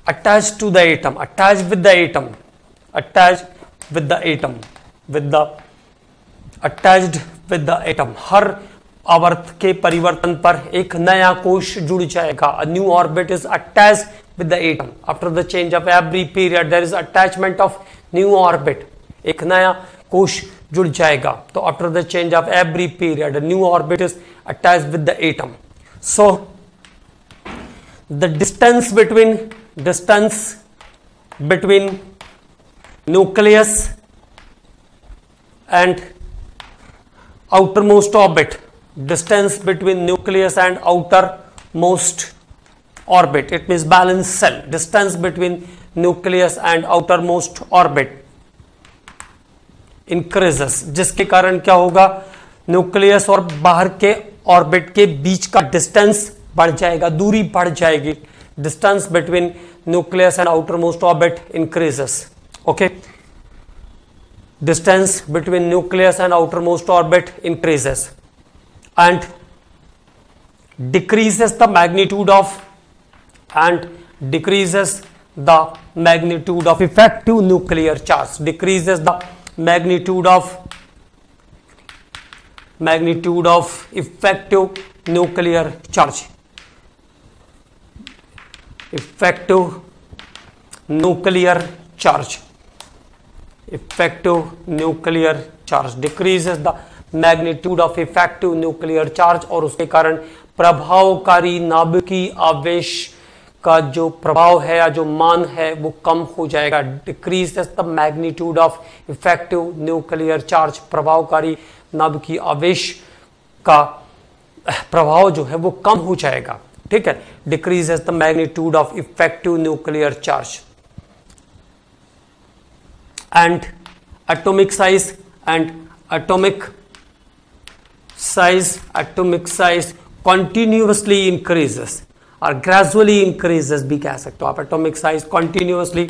attached to the atom, attached with the atom, attached with the atom, with the attached with the atom. हर आवर्त के परिवर्तन पर एक नया कोश जुड़ जाएगा. A new orbit is attached with the atom. After the change of every period, there is attachment of new orbit. एक नया कोश जुड़ जाएगा. तो after the change of every period, a new orbit is attached with the atom. So the distance between nucleus and outermost orbit, distance between nucleus and outermost orbit, it means valence shell, distance between nucleus and outermost orbit increases, जिसके कारण क्या होगा, nucleus और बाहर के orbit के बीच का डिस्टेंस बढ़ जाएगा, दूरी बढ़ जाएगी. Distance between nucleus and outer most orbit increases. Okay, distance between nucleus and outer most orbit increases and decreases the magnitude of effective nuclear charge, decreases the magnitude of effective nuclear charge, effective nuclear charge, effective nuclear charge, decreases the magnitude of effective nuclear charge, और उसके कारण प्रभावकारी नाभिकीय आवेश का जो प्रभाव है या जो मान है वो कम हो जाएगा. Decreases the magnitude of effective nuclear charge, प्रभावकारी नाभिकीय आवेश का प्रभाव जो है वो कम हो जाएगा. ठीक है, decreases the magnitude of effective nuclear charge and atomic size continuously increases और gradually increases भी कह सकते हो आप. atomic size continuously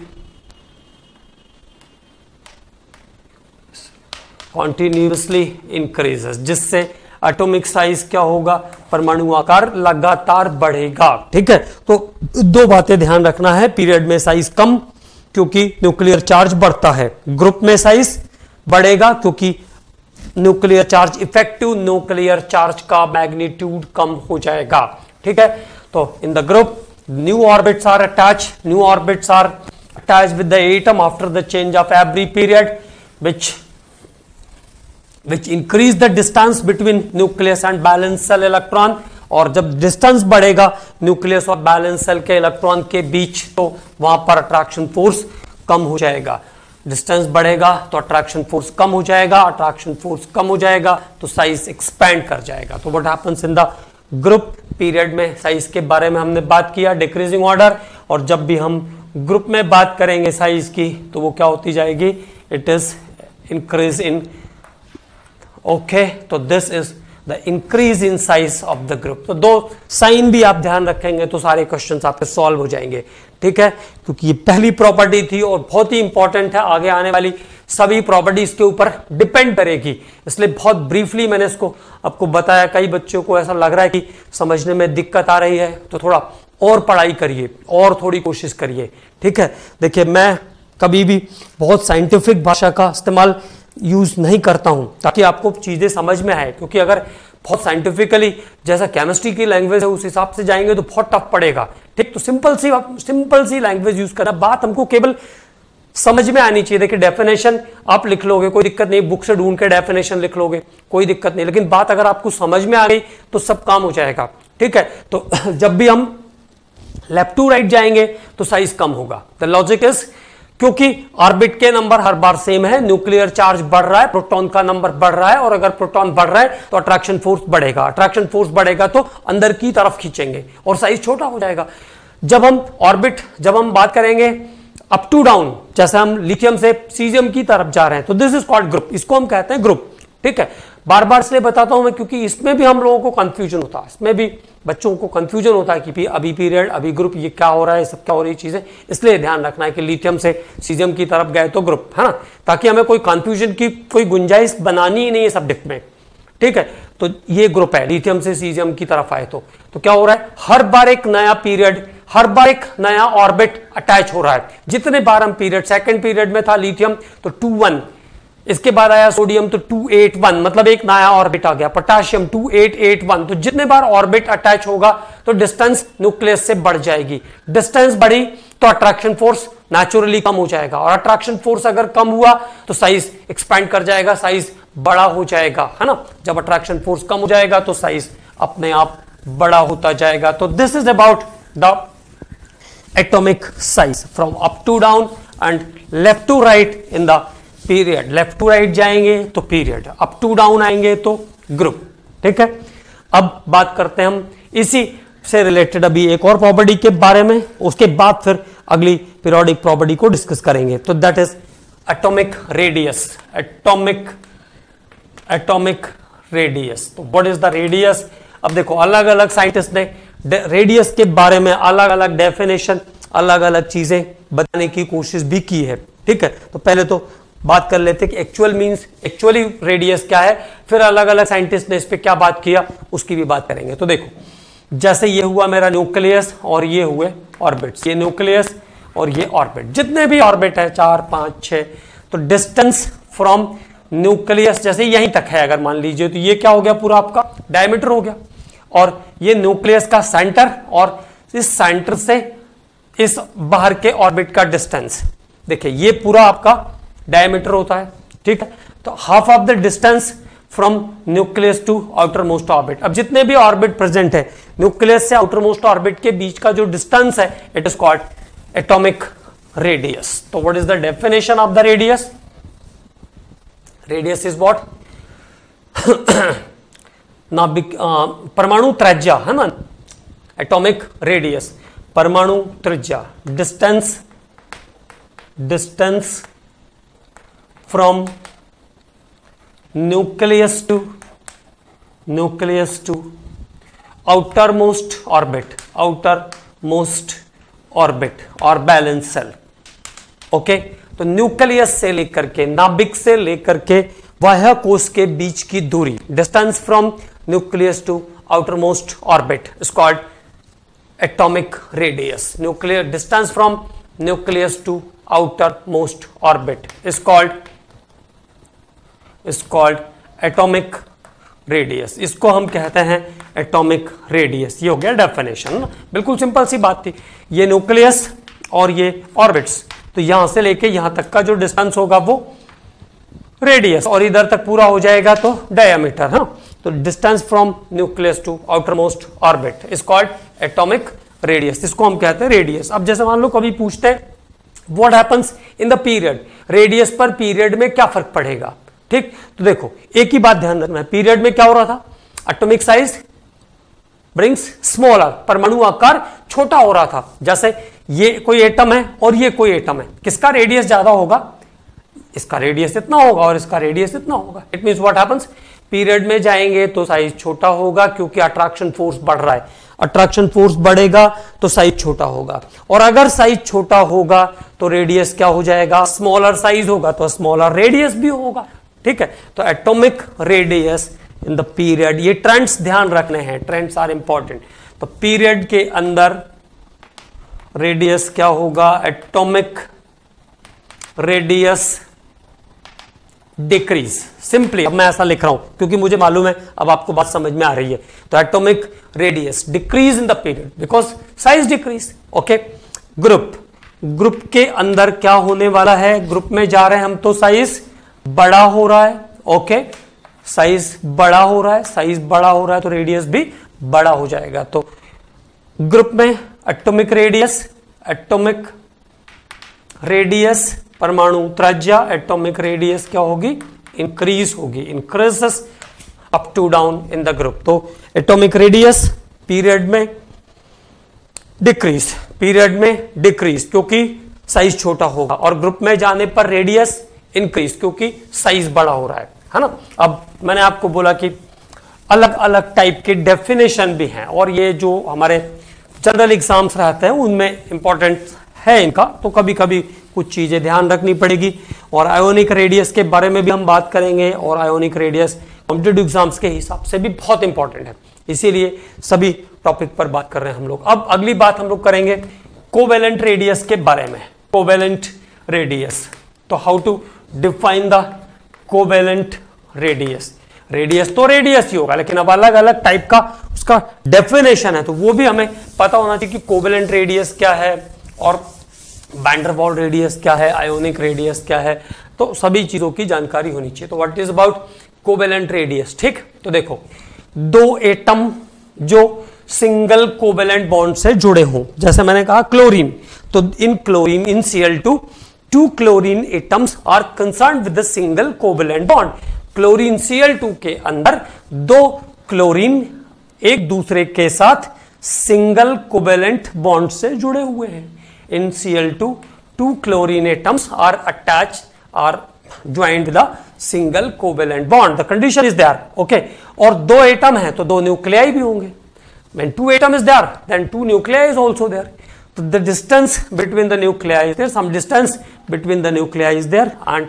increases, जिससे एटॉमिक साइज क्या होगा, परमाणु आकार लगातार बढ़ेगा. ठीक है, तो दो बातें ध्यान रखना है. पीरियड में साइज कम क्योंकि न्यूक्लियर चार्ज बढ़ता है, ग्रुप में साइज बढ़ेगा क्योंकि nuclear charge, effective nuclear charge का मैग्नीट्यूड कम हो जाएगा. ठीक है, तो in the group new orbits are attach with the atom after the change of every period which increase the distance between nucleus and valence shell electron. और जब distance बढ़ेगा न्यूक्लियस और बैलेंस सेल के इलेक्ट्रॉन के बीच तो वहां पर attraction force कम हो जाएगा. डिस्टेंस बढ़ेगा तो अट्रैक्शन फोर्स कम हो जाएगा, अट्रैक्शन फोर्स कम हो जाएगा तो साइज एक्सपैंड कर जाएगा. तो what happens in the group period में साइज के बारे में हमने बात किया, डिक्रीजिंग ऑर्डर. और जब भी हम ग्रुप में बात करेंगे साइज की तो वो क्या होती जाएगी, it is increase in. Okay, तो this is the increase in size of the group. तो दो साइन भी आप ध्यान रखेंगे तो सारे क्वेश्चंस आपके सॉल्व हो जाएंगे. ठीक है, क्योंकि ये पहली प्रॉपर्टी थी और बहुत ही इंपॉर्टेंट है, आगे आने वाली सभी प्रॉपर्टी इसके ऊपर डिपेंड करेगी, इसलिए बहुत ब्रीफली मैंने इसको आपको बताया. कई बच्चों को ऐसा लग रहा है कि समझने में दिक्कत आ रही है तो थोड़ा और पढ़ाई करिए और थोड़ी कोशिश करिए. ठीक है, देखिए मैं कभी भी बहुत साइंटिफिक भाषा का इस्तेमाल यूज नहीं करता हूं ताकि आपको चीजें समझ में आए, क्योंकि अगर बहुत साइंटिफिकली जैसा केमिस्ट्री की लैंग्वेज है उस हिसाब से जाएंगे तो बहुत टफ पड़ेगा. ठीक, तो सिंपल सी लैंग्वेज यूज करना, बात हमको केवल समझ में आनी चाहिए. देखिए डेफिनेशन आप लिख लोगे कोई दिक्कत नहीं, बुक से ढूंढ के डेफिनेशन लिख लोगे कोई दिक्कत नहीं, लेकिन बात अगर आपको समझ में आ गई तो सब काम हो जाएगा. ठीक है, तो जब भी हम लेफ्ट टू राइट जाएंगे तो साइज कम होगा. द लॉजिक इज क्योंकि ऑर्बिट के नंबर हर बार सेम है, न्यूक्लियर चार्ज बढ़ रहा है, प्रोटॉन का नंबर बढ़ रहा है, और अगर प्रोटॉन बढ़ रहा है तो अट्रैक्शन फोर्स बढ़ेगा, अट्रैक्शन फोर्स बढ़ेगा तो अंदर की तरफ खींचेंगे और साइज छोटा हो जाएगा. जब हम बात करेंगे अप टू डाउन, जैसे हम लिथियम से सीजियम की तरफ जा रहे हैं, तो दिस इज कॉल्ड ग्रुप, इसको हम कहते हैं ग्रुप। ठीक है, बार बार इसलिए बताता हूं मैं क्योंकि इसमें भी हम लोगों को कंफ्यूजन होता है, इसमें भी बच्चों को कंफ्यूजन होता है कि अभी पीरियड, अभी ग्रुप, ये क्या हो रहा है, सब क्या हो रही चीजें। इसलिए ध्यान रखना है कि लिथियम से सीजियम की तरफ गए तो ग्रुप, है ना, ताकि हमें कोई कंफ्यूजन की कोई गुंजाइश बनानी ही नहीं है सब्जेक्ट में। ठीक है, तो ये ग्रुप है, लिथियम से सीजियम की तरफ आए तो क्या हो रहा है, हर बार एक नया पीरियड, हर बार एक नया ऑर्बिट अटैच हो रहा है। जितने बार हम पीरियड, सेकंड पीरियड में था लिथियम तो 2,1, इसके बाद आया सोडियम तो 2,8,1, मतलब एक नया ऑर्बिट आ गया। पोटेशियम 2,8,8,1, तो जितने बार ऑर्बिट अटैच होगा तो डिस्टेंस न्यूक्लियस से बढ़ जाएगी। डिस्टेंस बढ़ी तो अट्रैक्शन फोर्स नेचुरली कम हो जाएगा, और अट्रैक्शन फोर्स अगर कम हुआ तो साइज एक्सपैंड कर जाएगा, साइज बड़ा हो जाएगा, है ना। जब अट्रैक्शन फोर्स कम हो जाएगा तो साइज अपने आप बड़ा होता जाएगा। तो this is about the atomic size from up to down and left to right in the period. Left to right जाएंगे तो पीरियड, अप टू डाउन आएंगे तो ग्रुप। ठीक है, अब बात करते हैं हम इसी से रिलेटेड अभी एक और प्रॉपर्टी के बारे में, उसके बाद फिर अगली पीरियोडिक प्रॉपर्टी को डिस्कस करेंगे। तो that is atomic radius. Atomic radius, तो व्हाट इज द रेडियस। अब देखो, अलग अलग साइंटिस्ट ने रेडियस के बारे में अलग अलग डेफिनेशन, अलग अलग चीजें बताने की कोशिश भी की है। ठीक है, तो पहले तो बात कर लेते कि एक्चुअली रेडियस क्या है, फिर अलग अलग साइंटिस्ट ने इस पे क्या बात किया उसकी भी बात करेंगे। तो देखो, जैसे ये हुआ मेरा न्यूक्लियस और ये हुए ऑर्बिट्स, ये न्यूक्लियस और ये ऑर्बिट, जितने भी ऑर्बिट है 4, 5, 6, तो डिस्टेंस फ्रॉम न्यूक्लियस जैसे यहीं तक है अगर मान लीजिए, तो ये क्या हो गया, पूरा आपका डायमीटर हो गया। और ये न्यूक्लियस का सेंटर, और इस सेंटर से इस बाहर के ऑर्बिट का डिस्टेंस, देखिए ये पूरा आपका डायमीटर होता है। ठीक है, तो half of the distance from nucleus to outermost orbit. अब जितने भी ऑर्बिट प्रेजेंट है न्यूक्लियस से आउटर मोस्ट ऑर्बिट के बीच का जो डिस्टेंस है, it is called atomic radius. तो what is the definition of the radius. Radius is what, परमाणु त्रिज्या, है ना, एटॉमिक रेडियस, परमाणु त्रिज्या, distance from nucleus to outermost orbit और बैलेंस सेल। ओके, तो न्यूक्लियस से लेकर के, नाभिक से लेकर के बाह्य कोश के बीच की दूरी, distance from nucleus to outermost orbit is called atomic radius. Nuclear distance from nucleus to outermost orbit is called atomic radius. इसको हम कहते हैं एटॉमिक रेडियस। ये हो गया डेफिनेशन, बिल्कुल सिंपल सी बात थी। ये न्यूक्लियस और ये ऑर्बिट्स, तो यहां से लेके यहां तक का जो डिस्टेंस होगा वो रेडियस, और इधर तक पूरा हो जाएगा तो डायमीटर। हाँ, तो distance from nucleus to outermost orbit is called atomic radius. इसको हम कहते हैं रेडियस। अब जैसे मान लो कभी पूछते हैं what happens in the period, radius पर पीरियड में क्या फर्क पड़ेगा। ठीक, तो देखो एक ही बात ध्यान रखना है, पीरियड में क्या हो रहा था, एटॉमिक साइज ब्रिंग्स स्मॉलर, परमाणु आकार छोटा हो रहा था। जैसे ये कोई एटम है और ये कोई एटम है, किसका रेडियस ज्यादा होगा, इसका रेडियस इतना होगा और इसका रेडियस इतना होगा। It means what happens, period में जाएंगे तो साइज छोटा होगा क्योंकि अट्रैक्शन फोर्स बढ़ रहा है, अट्रैक्शन फोर्स बढ़ेगा तो साइज छोटा होगा, और अगर साइज छोटा होगा तो रेडियस क्या हो जाएगा, स्मॉलर साइज होगा तो स्मॉलर रेडियस भी होगा। ठीक है, तो atomic radius in the period, ये ट्रेंड्स ध्यान रखने हैं, ट्रेंड्स आर इंपॉर्टेंट। तो पीरियड के अंदर रेडियस क्या होगा, एटॉमिक रेडियस डिक्रीज। सिंपली अब मैं ऐसा लिख रहा हूं क्योंकि मुझे मालूम है अब आपको बात समझ में आ रही है। तो atomic radius decrease in the period because size decrease. Okay, group के अंदर क्या होने वाला है, ग्रुप में जा रहे हैं हम तो साइज बड़ा हो रहा है। ओके, साइज बड़ा हो रहा है, साइज बड़ा हो रहा है तो रेडियस भी बड़ा हो जाएगा। तो ग्रुप में एटॉमिक रेडियस परमाणु त्रिज्या, एटॉमिक रेडियस क्या होगी, इंक्रीज होगी, increases up to down in the group. तो एटॉमिक रेडियस पीरियड में डिक्रीज, पीरियड में डिक्रीज क्योंकि साइज छोटा होगा, और ग्रुप में जाने पर रेडियस इंक्रीज क्योंकि साइज बड़ा हो रहा है ना। अब मैंने आपको बोला कि अलग अलग टाइप के डेफिनेशन भी हैं, और ये जो हमारे जनरल एग्जाम्स रहते हैं उनमें इंपॉर्टेंट है इनका, तो कभी कभी कुछ चीजें ध्यान रखनी पड़ेगी। और आयोनिक रेडियस के बारे में भी हम बात करेंगे, और आयोनिक रेडियस कॉम्पिटिटिव एग्जाम्स के हिसाब से भी बहुत इंपॉर्टेंट है, इसीलिए सभी टॉपिक पर बात कर रहे हैं हम लोग। अब अगली बात हम लोग करेंगे कोवेलेंट रेडियस के बारे में। कोवेलेंट रेडियस, तो how to define the covalent radius. Radius तो रेडियस ही होगा, लेकिन अब अलग अलग टाइप का उसका डेफिनेशन है, तो वो भी हमें पता होना चाहिए कि कोवेलेंट रेडियस क्या है और वैन डर वाल रेडियस क्या है, आयोनिक रेडियस क्या है, तो सभी चीजों की जानकारी होनी चाहिए। तो what is about covalent radius, ठीक। तो देखो, दो एटम जो सिंगल कोवेलेंट बॉन्ड से जुड़े हों, जैसे मैंने कहा क्लोरीन, तो in chlorine in Cl2 two chlorine atoms are concern with the single covalent bond. Chlorine Cl2 के अंदर दो क्लोरीन एक दूसरे के साथ सिंगल कोवेलेंट बॉन्ड से जुड़े हुए हैं। In Cl2 two chlorine atoms are attach are joint with single covalent bond, the condition is there, okay. और दो एटम है तो दो न्यूक्लियाई भी होंगे। When two atom is there, then two nuclei is also there. So the distance between the nuclei is there. Some distance between the nuclei is there. And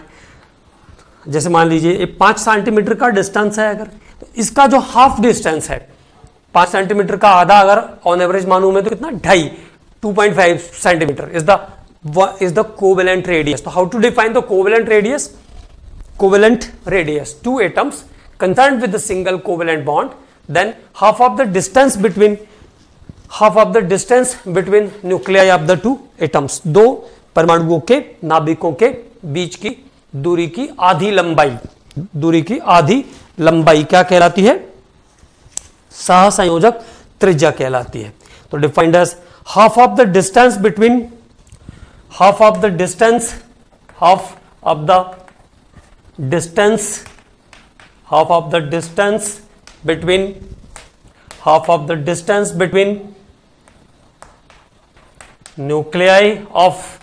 जैसे मान लीजिए 5 सेंटीमीटर का डिस्टेंस है, अगर तो इसका जो हाफ डिस्टेंस है 5 सेंटीमीटर का आधा अगर ऑन एवरेज मानूं मैं तो कितना 2.5 centimetre is the covalent radius. तो how to define the covalent radius? Covalent radius, two atoms concerned with the single covalent bond, then half of the distance between nuclei of the two atoms, दो परमाणुओं के नाभिकों के बीच की दूरी की आधी लंबाई क्या कहलाती है? सहसंयोजक त्रिज्या कहलाती है। तो defined as half of the distance between nuclei of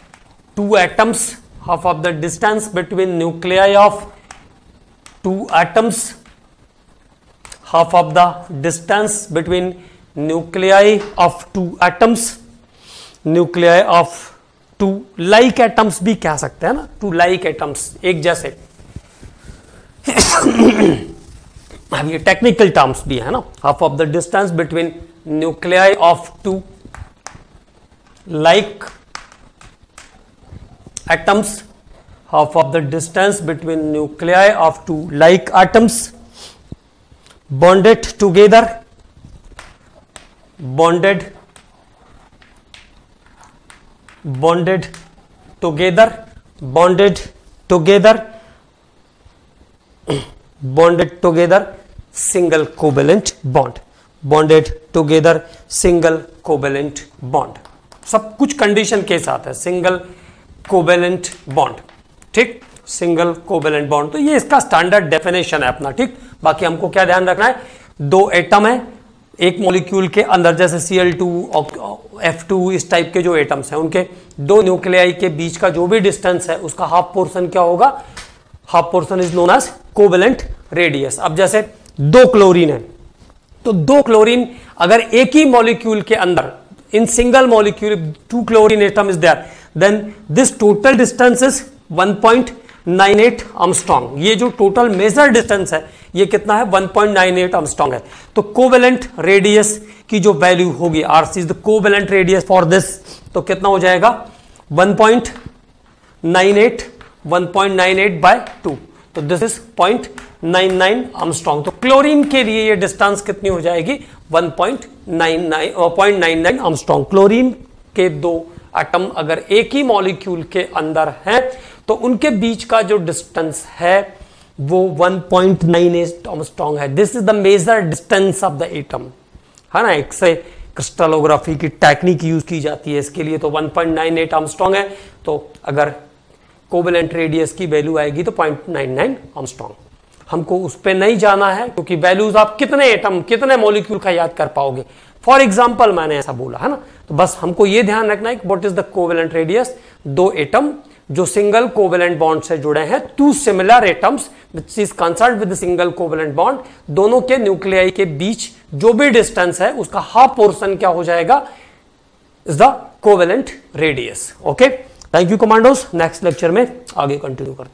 two atoms, half of the distance between nuclei of two atoms, half of the distance between nuclei of two atoms, nuclei of two like atoms भी कह सकते हैं ना, two like atoms एक जैसे। अब ये technical terms भी है ना। Half of the distance between nuclei of two like atoms, half of the distance between nuclei of two like atoms bonded together single covalent bond, सब कुछ कंडीशन के साथ है। सिंगल कोवेलेंट बॉन्ड, ठीक, single covalent bond, तो ये इसका standard definition है अपना, ठीक। बाकी हमको क्या ध्यान रखना है, दो एटम है एक मॉलिक्यूल के अंदर, जैसे Cl2 F2 इस टाइप के जो एटम्स हैं, उनके दो न्यूक्लियाई के बीच का जो भी डिस्टेंस है उसका हाफ पोर्शन क्या होगा? Half portion is known as covalent radius. अब जैसे दो क्लोरीन है, तो दो क्लोरीन अगर एक ही मॉलिक्यूल के अंदर, in single molecule two chlorine atom is there, then this total distance is 1.98 angstrom. ये जो टोटल मेजर डिस्टेंस है ये कितना है? 1.98 आर्मस्ट्रॉन्ग है। तो कोवेलेंट रेडियस की जो वैल्यू होगी, RC is the covalent radius for this, तो कितना हो जाएगा? 1.98 बाय 2, तो दिस इज 0.99 आर्मस्ट्रॉन्ग। तो क्लोरीन के लिए ये डिस्टेंस कितनी हो जाएगी? 0.99 आर्मस्ट्रॉन्ग। क्लोरीन के दो एटम अगर एक ही मॉलिक्यूल के अंदर हैं तो उनके बीच का जो डिस्टेंस है वो 1.98 आर्मस्ट्रॉन्ग है। This is the major distance of the atom, है ना। एक से क्रिस्टलोग्राफी की टेक्निक यूज की जाती है इसके लिए, तो 1.98 आर्मस्ट्रॉन्ग है। तो अगर कोवेलेंट रेडियस की वैल्यू आएगी तो 0.99 आर्मस्ट्रॉन्ग। हमको उस पर नहीं जाना है क्योंकि वैल्यूज आप कितने एटम कितने मॉलिक्यूल का याद कर पाओगे, फॉर एग्जाम्पल मैंने ऐसा बोला है ना, तो बस हमको ये ध्यान रखना है कि what is the covalent radius, दो एटम जो सिंगल कोवेलेंट बॉन्ड से जुड़े हैं, two similar atoms which is concerned with single covalent bond, दोनों के न्यूक्लियाई के बीच जो भी डिस्टेंस है उसका हाफ पोर्शन क्या हो जाएगा, is the covalent radius. Okay, thank you commandos, next lecture में आगे कंटिन्यू करते हैं।